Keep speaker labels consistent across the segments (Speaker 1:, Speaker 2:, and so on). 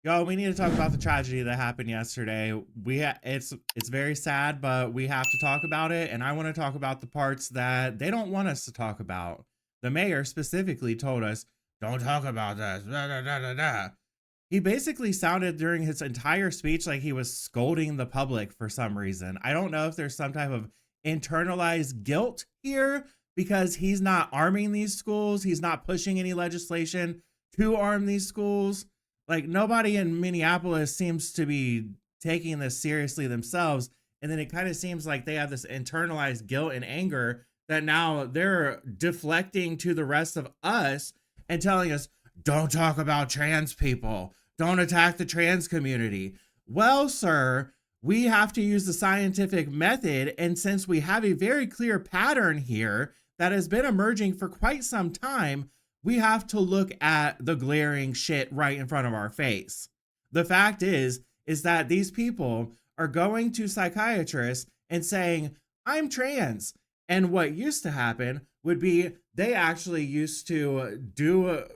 Speaker 1: Yo, we need to talk about the tragedy that happened yesterday. It's very sad, but we have to talk about it, and I want to talk about the parts that they don't want us to talk about. The mayor specifically told us, "Don't talk about this." Blah, blah, blah, blah, blah. He basically sounded during his entire speech like he was scolding the public for some reason. I don't know if there's some type of internalized guilt here because he's not arming these schools, he's not pushing any legislation to arm these schools. Like nobody in Minneapolis seems to be taking this seriously themselves. And then it kind of seems like they have this internalized guilt and anger that now they're deflecting to the rest of us and telling us, don't talk about trans people. Don't attack the trans community. Well, sir, we have to use the scientific method. And since we have a very clear pattern here that has been emerging for quite some time, we have to look at the glaring shit right in front of our face. The fact is that these people are going to psychiatrists and saying, I'm trans. And what used to happen would be they actually used to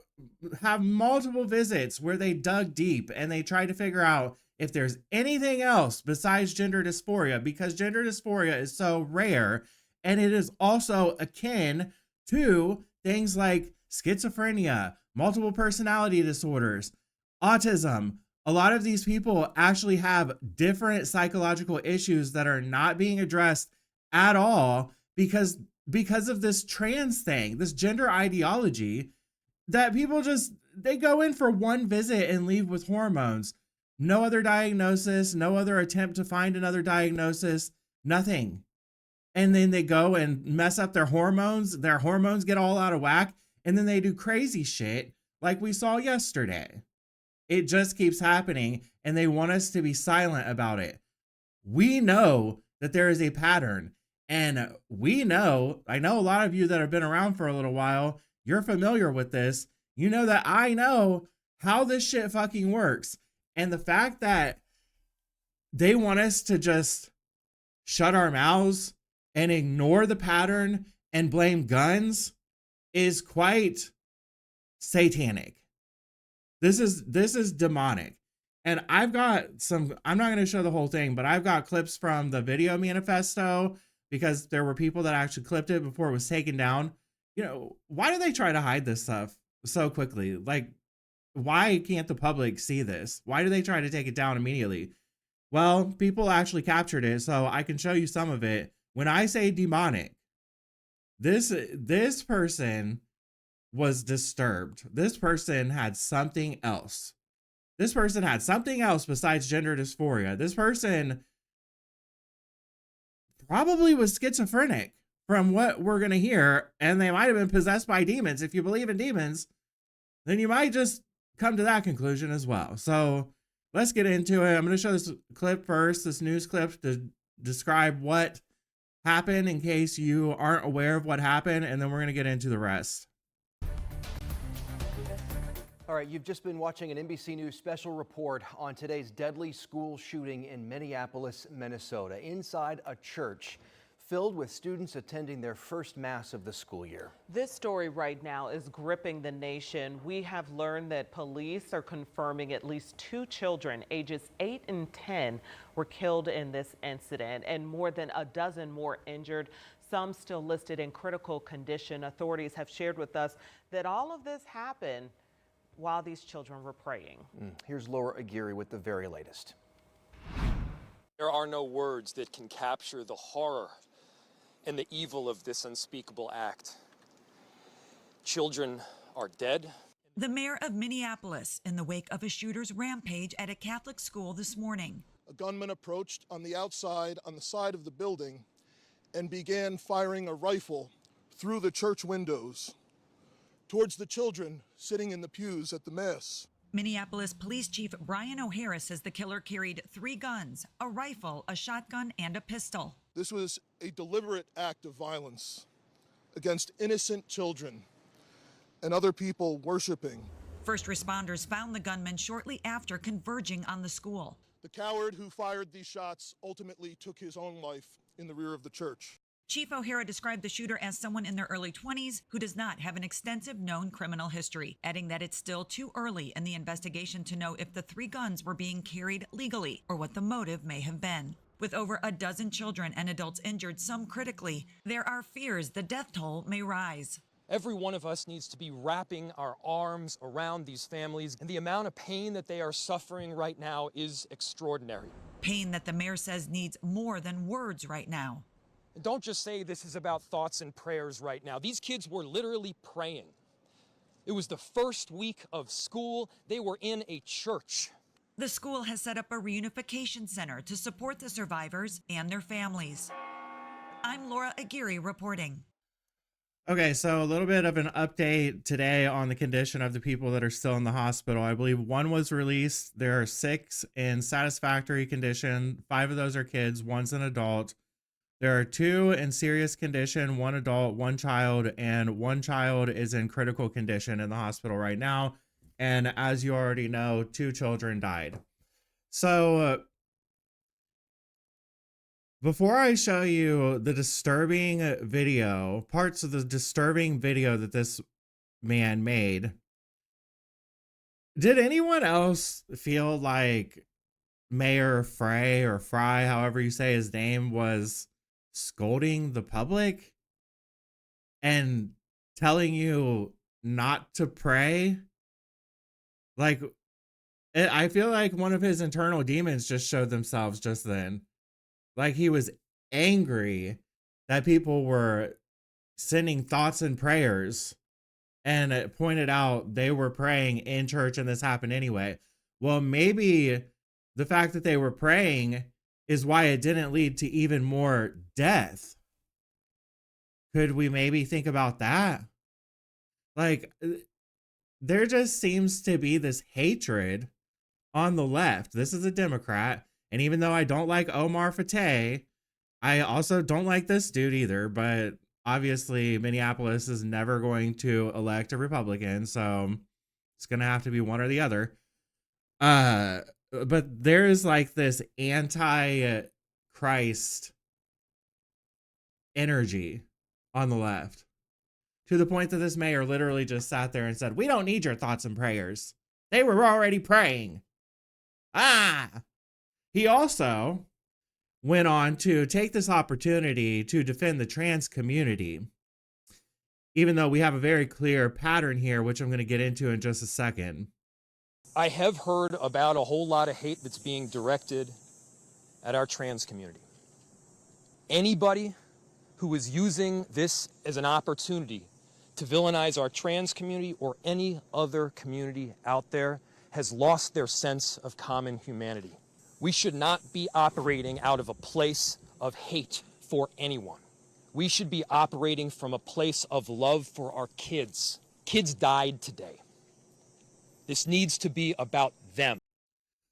Speaker 1: have multiple visits where they dug deep and they tried to figure out if there's anything else besides gender dysphoria, because gender dysphoria is so rare and it is also akin to things like schizophrenia, multiple personality disorders, autism. A lot of these people actually have different psychological issues that are not being addressed at all because of this trans thing, this gender ideology that people just, they go in for one visit and leave with hormones. No other diagnosis, no other attempt to find another diagnosis, nothing. And then they go and mess up their hormones get all out of whack, and then they do crazy shit like we saw yesterday. It just keeps happening, and they want us to be silent about it. We know that there is a pattern, and I know a lot of you that have been around for a little while, you're familiar with this. You know that I know how this shit fucking works. And the fact that they want us to just shut our mouths and ignore the pattern and blame guns is quite satanic. This is demonic. And I've got I'm not going to show the whole thing, but I've got clips from the video manifesto because there were people that actually clipped it before it was taken down. You know, why do they try to hide this stuff so quickly? Like, why can't the public see this? Why do they try to take it down immediately? Well, people actually captured it, so I can show you some of it. When I say demonic, this person was disturbed. This person had something else. This person had something else besides gender dysphoria. This person probably was schizophrenic from what we're going to hear, and they might have been possessed by demons. If you believe in demons, then you might just come to that conclusion as well. So let's get into it. I'm going to show this clip first, this news clip, to describe what happened in case you aren't aware of what happened, and then we're going to get into the rest.
Speaker 2: All right, you've just been watching an NBC News special report on today's deadly school shooting in Minneapolis, Minnesota, inside a church filled with students attending their first mass of the school year.
Speaker 3: This story right now is gripping the nation. We have learned that police are confirming at least 2 children ages 8 and 10 were killed in this incident and more than a dozen more injured, some still listed in critical condition. Authorities have shared with us that all of this happened while these children were praying.
Speaker 2: Here's Laura Aguirre with the very latest.
Speaker 4: There are no words that can capture the horror and the evil of this unspeakable act. Children are dead.
Speaker 5: The mayor of Minneapolis in the wake of a shooter's rampage at a Catholic school this morning.
Speaker 6: A gunman approached on the outside, on the side of the building, and began firing a rifle through the church windows towards the children sitting in the pews at the mass.
Speaker 5: Minneapolis Police Chief Brian O'Hara says the killer carried 3 guns, a rifle, a shotgun, and a pistol.
Speaker 6: This was a deliberate act of violence against innocent children and other people worshiping.
Speaker 5: First responders found the gunman shortly after converging on the school.
Speaker 6: The coward who fired these shots ultimately took his own life in the rear of the church.
Speaker 5: Chief O'Hara described the shooter as someone in their early 20s who does not have an extensive known criminal history, adding that it's still too early in the investigation to know if the 3 guns were being carried legally or what the motive may have been. With over a dozen children and adults injured, some critically, there are fears the death toll may rise.
Speaker 4: Every one of us needs to be wrapping our arms around these families, and the amount of pain that they are suffering right now is extraordinary.
Speaker 5: Pain that the mayor says needs more than words right now.
Speaker 4: Don't just say this is about thoughts and prayers right now. These kids were literally praying. It was the first week of school. They were in a church.
Speaker 5: The school has set up a reunification center to support the survivors and their families. I'm Laura Aguirre reporting.
Speaker 1: Okay, so a little bit of an update today on the condition of the people that are still in the hospital. I believe 1 was released. There are 6 in satisfactory condition. 5 of those are kids, 1's an adult. There are 2 in serious condition, 1 adult, 1 child, and 1 child is in critical condition in the hospital right now. And as you already know, 2 children died. So before I show you the disturbing video, parts of the disturbing video that this man made, did anyone else feel like Mayor Frey or Fry, however you say his name, was scolding the public and telling you not to pray? Like, I feel like one of his internal demons just showed themselves just then. Like, he was angry that people were sending thoughts and prayers, and it pointed out they were praying in church and this happened anyway. Well, maybe the fact that they were praying is why it didn't lead to even more death. Could we maybe think about that? Like, there just seems to be this hatred on the left. This is a Democrat. And even though I don't like Omar Fateh, I also don't like this dude either. But obviously, Minneapolis is never going to elect a Republican. So it's going to have to be one or the other. But there's like this anti-Christ energy on the left, to the point that this mayor literally just sat there and said, "We don't need your thoughts and prayers. They were already praying." He also went on to take this opportunity to defend the trans community, even though we have a very clear pattern here, which I'm going to get into in just a second.
Speaker 4: I have heard about a whole lot of hate that's being directed at our trans community. Anybody who is using this as an opportunity to villainize our trans community or any other community out there has lost their sense of common humanity. We should not be operating out of a place of hate for anyone. We should be operating from a place of love for our kids. Kids died today. This needs to be about them.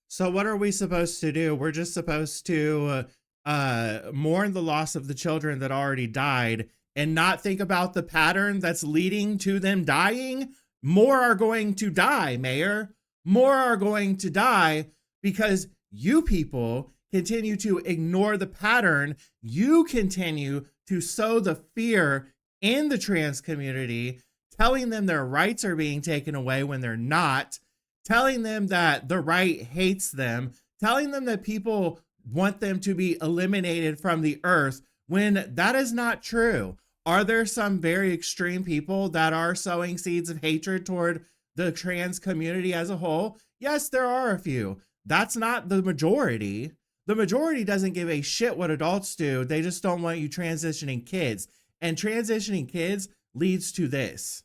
Speaker 1: So what are we supposed to do? We're just supposed to mourn the loss of the children that already died and not think about the pattern that's leading to them dying? More are going to die, Mayor. More are going to die because you people continue to ignore the pattern. You continue to sow the fear in the trans community, telling them their rights are being taken away when they're not, telling them that the right hates them, telling them that people want them to be eliminated from the earth when that is not true. Are there some very extreme people that are sowing seeds of hatred toward the trans community as a whole? Yes, there are a few. That's not the majority. The majority doesn't give a shit what adults do. They just don't want you transitioning kids. And transitioning kids leads to this,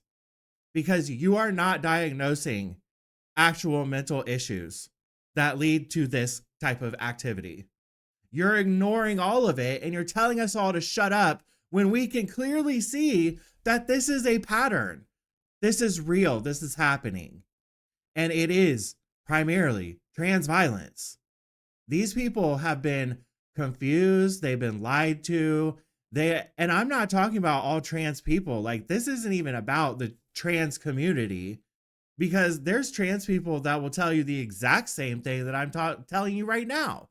Speaker 1: because you are not diagnosing actual mental issues that lead to this type of activity. You're ignoring all of it, and you're telling us all to shut up when we can clearly see that this is a pattern. This is real. This is happening. And it is primarily trans violence. These people have been confused. They've been lied to. And I'm not talking about all trans people. Like, this isn't even about the trans community, because there's trans people that will tell you the exact same thing that I'm telling you right now.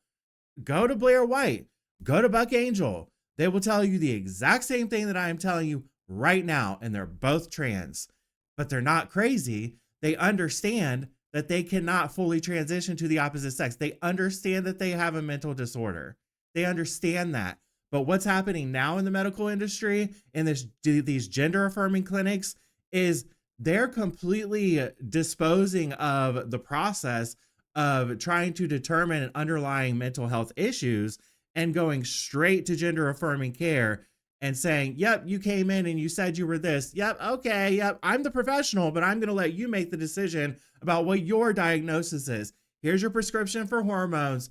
Speaker 1: Go to Blair White, go to Buck Angel, They will tell you the exact same thing that I am telling you right now, and they're both trans, but they're not crazy. They understand that they cannot fully transition to the opposite sex. They understand that they have a mental disorder. They understand that. But what's happening now in the medical industry and these gender affirming clinics is they're completely disposing of the process of trying to determine underlying mental health issues and going straight to gender affirming care and saying, yep, you came in and you said you were this. Yep, okay, yep, I'm the professional, but I'm going to let you make the decision about what your diagnosis is. Here's your prescription for hormones.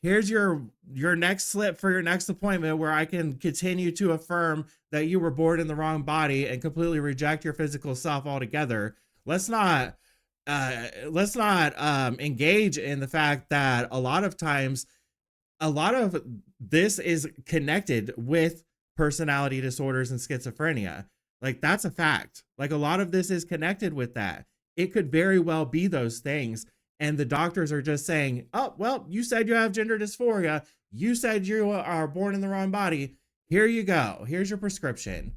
Speaker 1: Here's your next slip for your next appointment where I can continue to affirm that you were born in the wrong body and completely reject your physical self altogether. Let's not engage in the fact that a lot of times a lot of this is connected with personality disorders and schizophrenia. Like, that's a fact. Like, a lot of this is connected with that. It could very well be those things. And the doctors are just saying, oh, well, you said you have gender dysphoria. You said you are born in the wrong body. Here you go. Here's your prescription.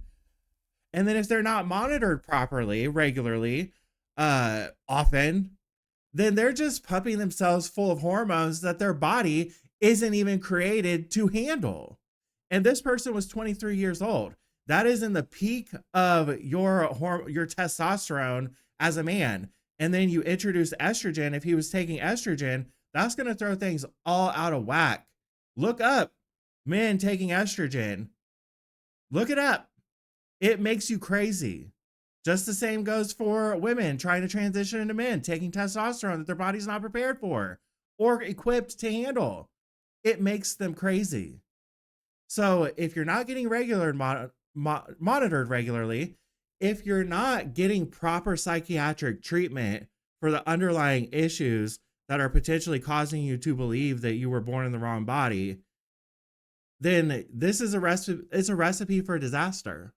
Speaker 1: And then if they're not monitored properly, regularly, often, then they're just pumping themselves full of hormones that their body isn't even created to handle. And this person was 23 years old. That is in the peak of your testosterone as a man. And then you introduce estrogen. If he was taking estrogen, that's going to throw things all out of whack. Look up men taking estrogen. Look it up. It makes you crazy. Just the same goes for women trying to transition into men, taking testosterone that their body's not prepared for or equipped to handle. It makes them crazy. So if you're not getting monitored regularly, if you're not getting proper psychiatric treatment for the underlying issues that are potentially causing you to believe that you were born in the wrong body, then this is it's a recipe for disaster.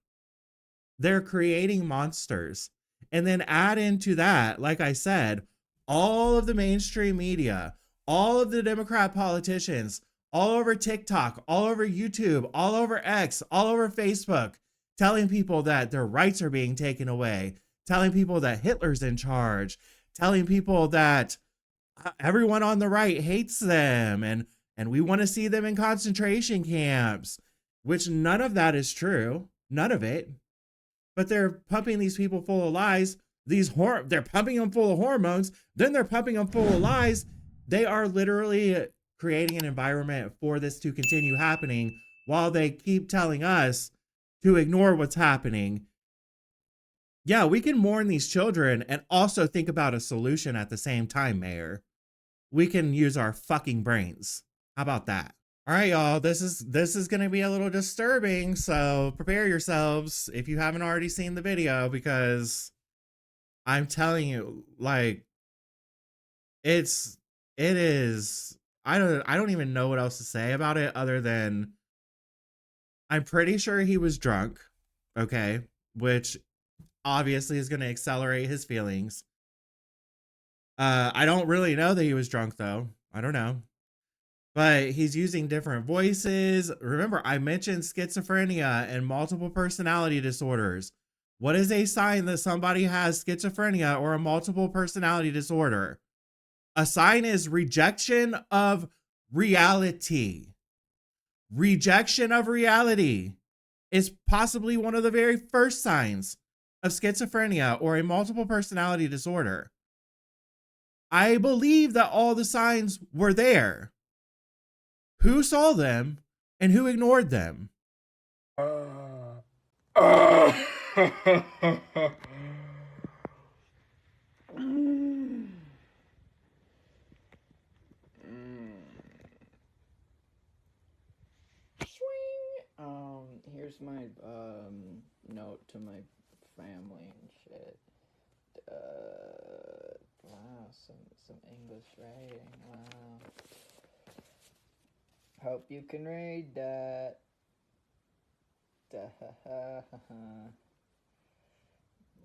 Speaker 1: They're creating monsters. And then add into that, like I said, all of the mainstream media, all of the Democrat politicians, all over TikTok, all over YouTube, all over X, all over Facebook, telling people that their rights are being taken away, telling people that Hitler's in charge, telling people that everyone on the right hates them and we want to see them in concentration camps, which none of that is true. None of it. But they're pumping these people full of lies. They're pumping them full of hormones. Then they're pumping them full of lies. They are literally creating an environment for this to continue happening while they keep telling us to ignore what's happening. Yeah, we can mourn these children and also think about a solution at the same time, Mayor. We can use our fucking brains. How about that? All right, y'all, this is going to be a little disturbing, so prepare yourselves if you haven't already seen the video, because I'm telling you, like, it is, I don't even know what else to say about it other than I'm pretty sure he was drunk, okay, which obviously is going to accelerate his feelings. I don't really know that he was drunk, though. I don't know. But he's using different voices. Remember, I mentioned schizophrenia and multiple personality disorders. What is a sign that somebody has schizophrenia or a multiple personality disorder? A sign is rejection of reality. Rejection of reality is possibly one of the very first signs of schizophrenia or a multiple personality disorder. I believe that all the signs were there. Who saw them and who ignored them?
Speaker 7: Here's my note to my family and shit. Wow, some English writing. Wow. Hope you can read that.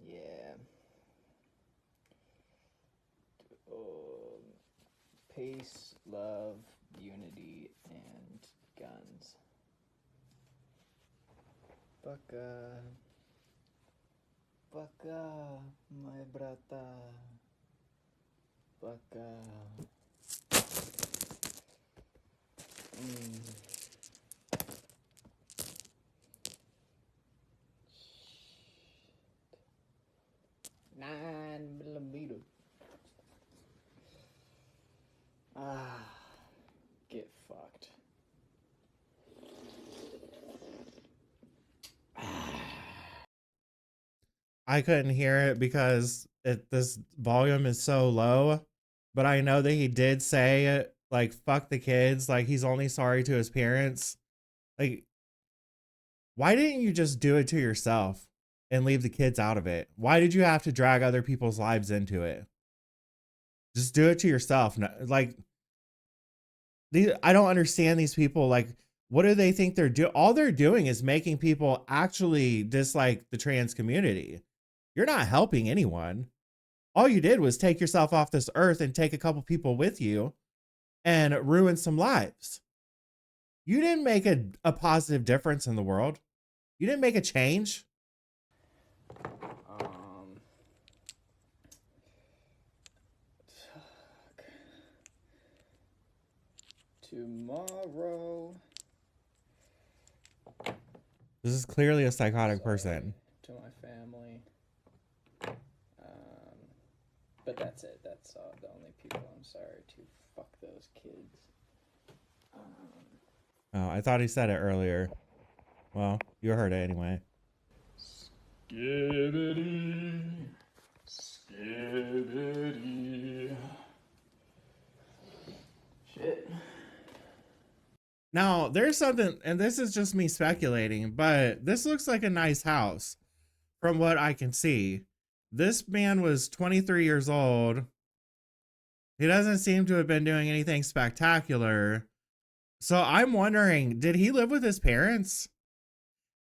Speaker 7: Yeah. Peace, love, unity, and guns. Пока. Пока, my brata. Пока. Mm. 9mm. Ah, get fucked.
Speaker 1: I couldn't hear it because this volume is so low, but I know that he did say like fuck the kids, like he's only sorry to his parents. Like, why didn't you just do it to yourself and leave the kids out of it? Why did you have to drag other people's lives into it? Just do it to yourself. Like, I don't understand these people. Like, what do they think they're doing? All they're doing is making people actually dislike the trans community. You're not helping anyone. All you did was take yourself off this earth and take a couple people with you and ruin some lives. You didn't make a positive difference in the world. You didn't make a change.
Speaker 7: Tomorrow.
Speaker 1: This is clearly a psychotic person.
Speaker 7: To my family. But that's it. That's the only people I'm sorry to. Fuck those kids.
Speaker 1: Oh, I thought he said it earlier. Well, you heard it anyway.
Speaker 7: Skibbity. Skibbity. Shit.
Speaker 1: Now, there's something, and this is just me speculating, but this looks like a nice house from what I can see. This man was 23 years old. He doesn't seem to have been doing anything spectacular. So I'm wondering, did he live with his parents?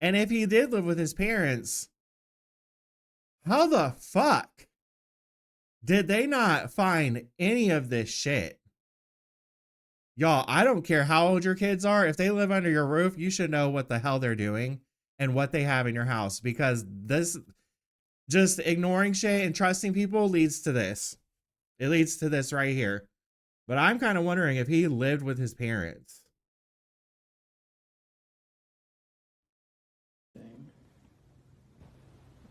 Speaker 1: And if he did live with his parents, how the fuck did they not find any of this shit? Y'all, I don't care how old your kids are. If they live under your roof, you should know what the hell they're doing and what they have in your house, because this just ignoring shit and trusting people leads to this. It leads to this right here. But I'm kind of wondering if he lived with his parents.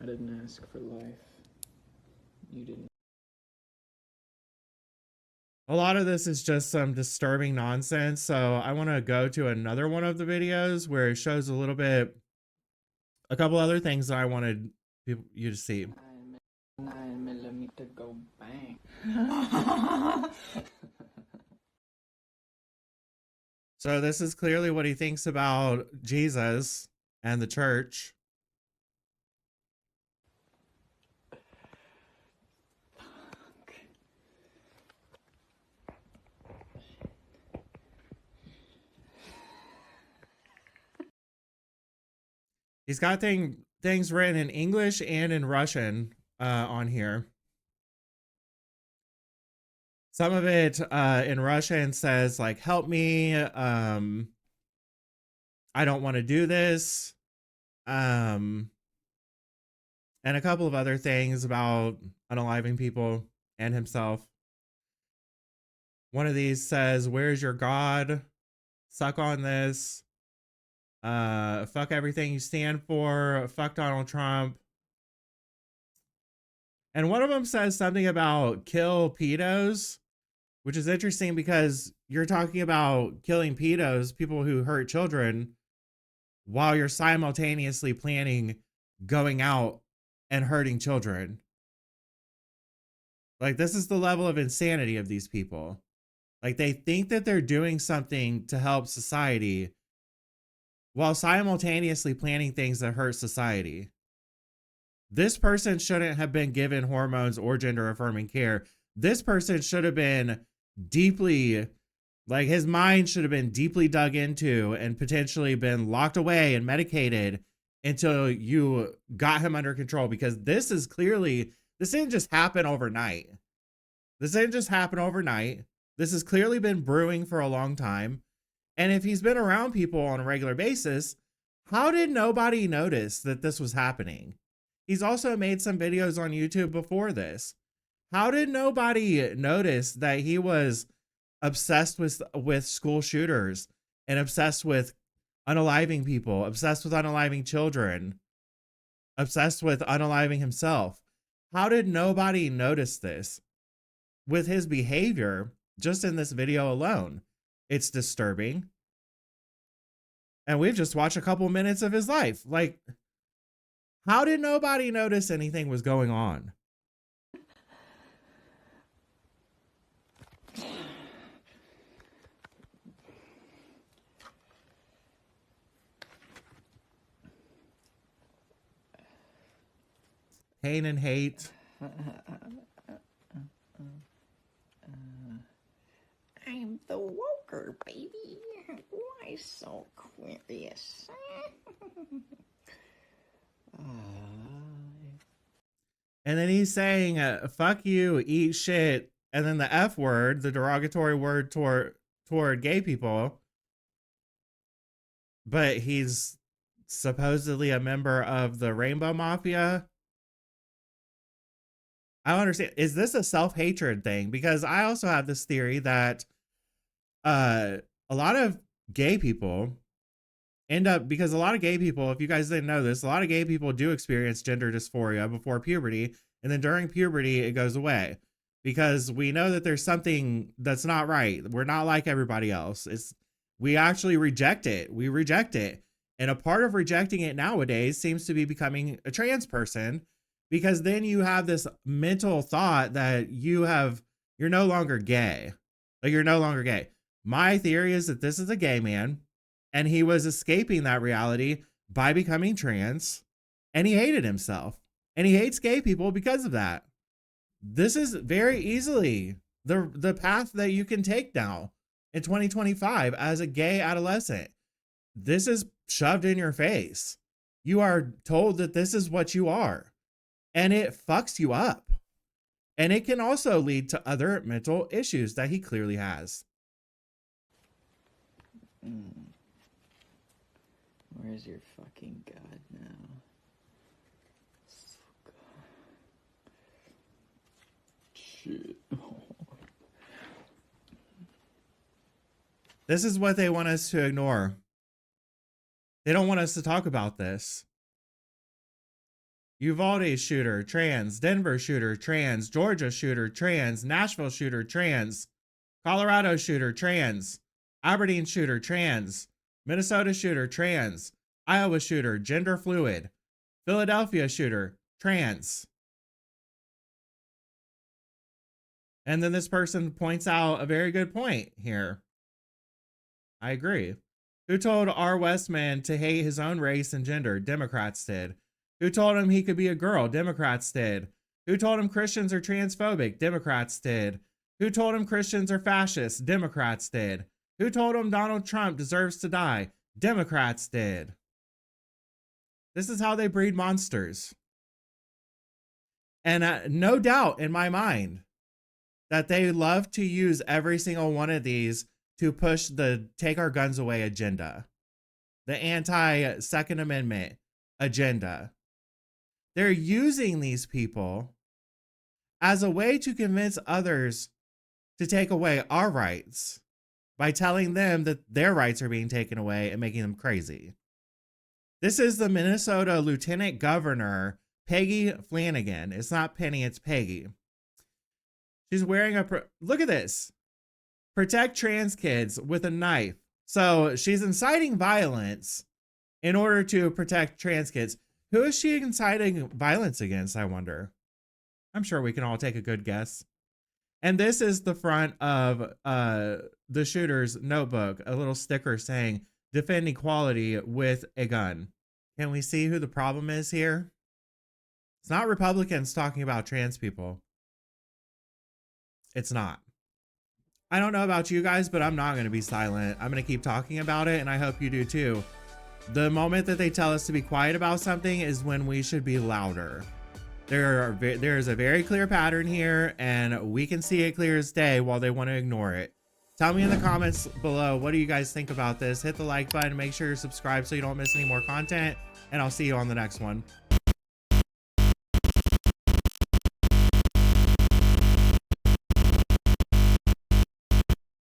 Speaker 7: I didn't ask for life. You didn't.
Speaker 1: A lot of this is just some disturbing nonsense. So I want to go to another one of the videos where it shows a couple other things that I wanted you to see.
Speaker 7: 9mm go bang.
Speaker 1: So this is clearly what he thinks about Jesus and the church. He's got things written in English and in Russian on here. Some of it in Russian says like, help me. I don't want to do this. And a couple of other things about unaliving people and himself. One of these says, where's your God? Suck on this. Fuck everything you stand for. Fuck Donald Trump. And one of them says something about kill pedos, which is interesting because you're talking about killing pedos, people who hurt children, while you're simultaneously planning going out and hurting children. Like, this is the level of insanity of these people. Like, they think that they're doing something to help society while simultaneously planning things that hurt society. This person shouldn't have been given hormones or gender affirming care. This person should have been deeply, like, his mind should have been deeply dug into and potentially been locked away and medicated until you got him under control, because this didn't just happen overnight. This has clearly been brewing for a long time. And if he's been around people on a regular basis, How did nobody notice that this was happening? He's also made some videos on YouTube before this. How did nobody notice that he was obsessed with school shooters and obsessed with unaliving people, obsessed with unaliving children, obsessed with unaliving himself? How did nobody notice this with his behavior just in this video alone? It's disturbing. And we've just watched a couple minutes of his life. Like, how did nobody notice anything was going on? Pain and hate.
Speaker 8: I'm the woker, baby. Why so curious?
Speaker 1: And then he's saying, fuck you, eat shit. And then the F word, the derogatory word toward gay people. But he's supposedly a member of the Rainbow Mafia. I don't understand. Is this a self-hatred thing? Because I also have this theory that a lot of gay people end up, because a lot of gay people, if you guys didn't know this, a lot of gay people do experience gender dysphoria before puberty. And then during puberty, it goes away. Because we know that there's something that's not right. We're not like everybody else. We actually reject it. We reject it. And a part of rejecting it nowadays seems to be becoming a trans person. Because then you have this mental thought that you're no longer gay. Like, you're no longer gay. My theory is that this is a gay man and he was escaping that reality by becoming trans, and he hated himself and he hates gay people because of that. This is very easily the path that you can take now in 2025 as a gay adolescent. This is shoved in your face. You are told that this is what you are. And it fucks you up. And it can also lead to other mental issues that he clearly has.
Speaker 7: Where's your fucking God now? Shit.
Speaker 1: This is what they want us to ignore. They don't want us to talk about this. Uvalde shooter, trans. Denver shooter, trans. Georgia shooter, trans. Nashville shooter, trans. Colorado shooter, trans. Aberdeen shooter, trans. Minnesota shooter, trans. Iowa shooter, gender fluid. Philadelphia shooter, trans. And then this person points out a very good point here. I agree. Who told R. Westman to hate his own race and gender? Democrats did. Who told him he could be a girl? Democrats did. Who told him Christians are transphobic? Democrats did. Who told him Christians are fascists? Democrats did. Who told him Donald Trump deserves to die? Democrats did. This is how they breed monsters. And no doubt in my mind that they love to use every single one of these to push the take our guns away agenda, the anti-Second Amendment agenda. They're using these people as a way to convince others to take away our rights by telling them that their rights are being taken away and making them crazy. This is the Minnesota Lieutenant Governor, Peggy Flanagan. It's not Penny, it's Peggy. She's wearing look at this. Protect trans kids with a knife. So she's inciting violence in order to protect trans kids. Who is she inciting violence against, I wonder? I'm sure we can all take a good guess. And this is the front of the shooter's notebook, a little sticker saying, defend equality with a gun. Can we see who the problem is here? It's not Republicans talking about trans people. It's not. I don't know about you guys, but I'm not going to be silent. I'm going to keep talking about it, and I hope you do too. The moment that they tell us to be quiet about something is when we should be louder. There is a very clear pattern here, and we can see it clear as day while they want to ignore it. Tell me in the comments below, what do you guys think about this? Hit the like button, make sure you're subscribed so you don't miss any more content, and I'll see you on the next one.